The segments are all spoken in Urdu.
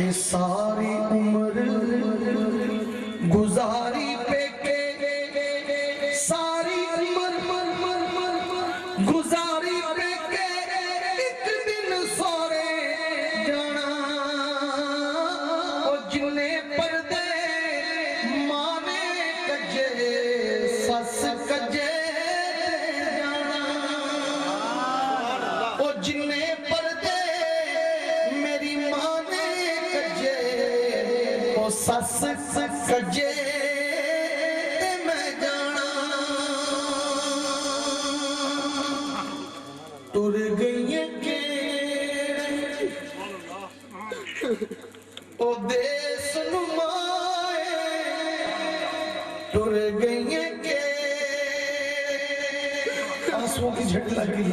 کہ ساری عمر گزاری پہ کے ساری عمر گزاری پہ کے ایک دن سورے جانا او جنے پردے مانے کجے سس کجے جانا او جنے پردے میری مانے کجے او سس کجے میں جانا ٹر گئی او دیس نمائے ٹر گئی آنسوؤں کی جھٹ لگی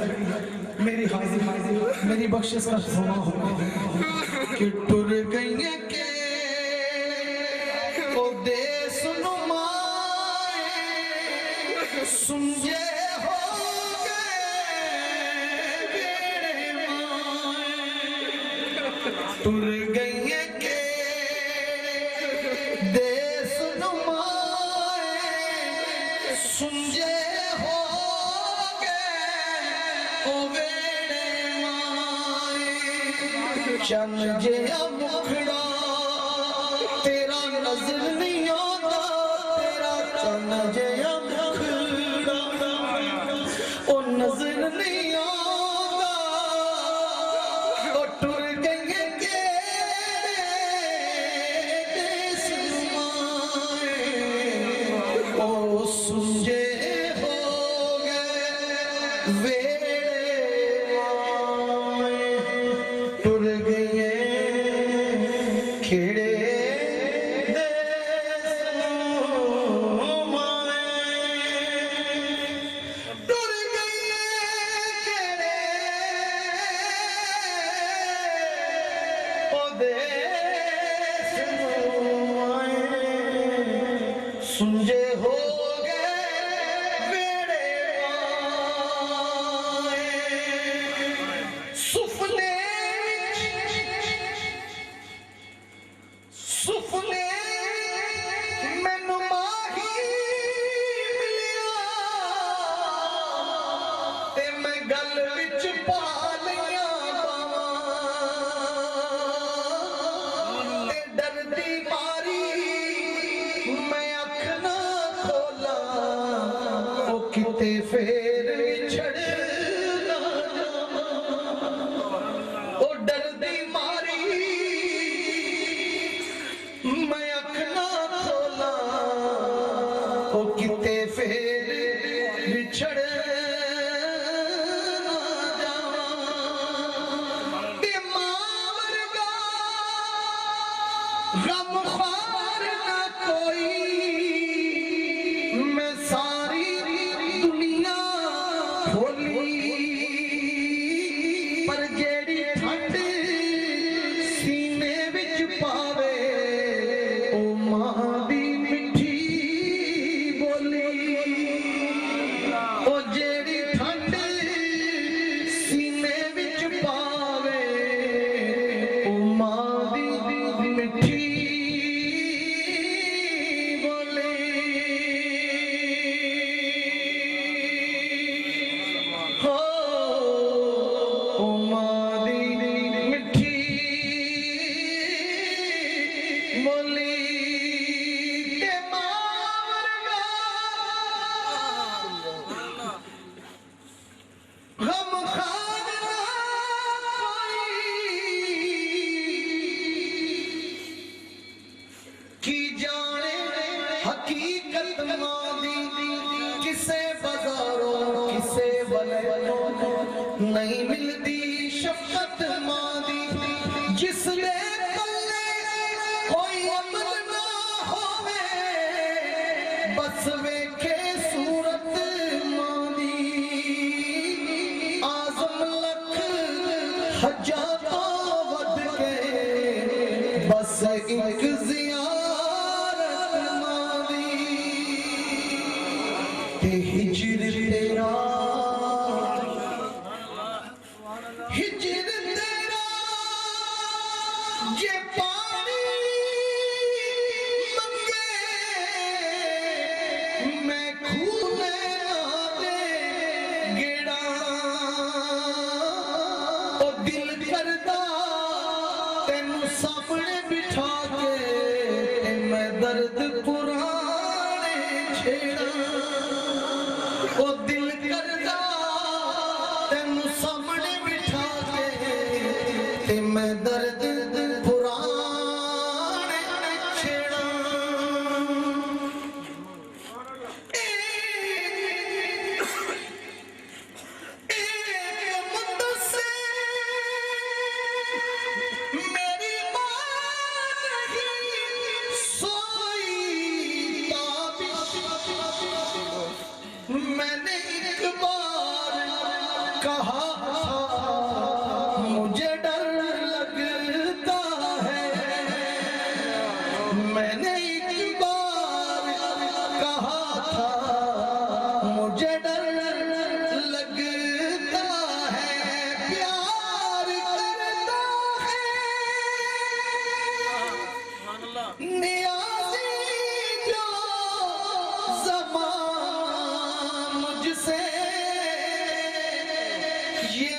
میری حاضر میری بخشش کا سوا ہو کہ ٹر گئی او دیس نمائے سمجھے ہو گئے بیڑے مائے ٹر گئی دیس نمائے سمجھے ہو گئے او بیڑے مائے چن جیا مکھڑا تیرا نظر نہیں آتا تیرا چن جیا مکھڑا او نظر نہیں آتا او ٹر گئی دیس نمائے او سمجھے ہو گئے ویڑے مائے ٹر گئی کھیڑے دیس نمائے ٹر گئی کھیڑے او دیس نمائے سمجھے ہو گئے بیڑے مائے سفلے مینوں ماہی ملیا تے میں گل وچ پا لیاں باواں تے ڈردی ماری میں اکھ نہ کھولا او کتے پھر وچھڑ نہ جاواں او ڈردی ماری میں اکھ نہ کھولا او کتے پھر وچھڑ نہ جاواں تے ماں ورگا غم خوار نہ کوئی میں ساری دنیا کھولی پر جیڑی ٹھنڈ سینے وچ پاوے او ماں دی مٹھی بولی او جیڑی ٹھنڈ سینے وچ پاوے او ماں دی مٹھی بولی ہو او ماں دی مٹھی بولی تے ماں ورگا غم خوار نہ کوئی کی جانے حقیقت ماں دی کسے بازاروں کسے بلوں نہیں ملتی شفقت ماں دی جس نے پلے کوئی عمل نہ ہووے بس ویکھے صورت ماں دی اعظم لکھ حجاں تو ود کے بس ایک زیارت ماں دی تے ہجر تیرا ہجر تیرا یہ پا گیڑا او دل کردہ تینو سامنے بٹھا کے میں درد پرانے چھیڑا او دل کردہ تینو سامنے بٹھا کے میں درد پرانے چھیڑا میری ماں نہیں سوئی تابش میں نے ایک بار کہا تھا مجھے ڈر لگتا ہے میں نے ایک بار کہا تھا مجھے ڈر لگتا ہے پیار کرتا ہے نیازی جو زمان مجھ سے یہ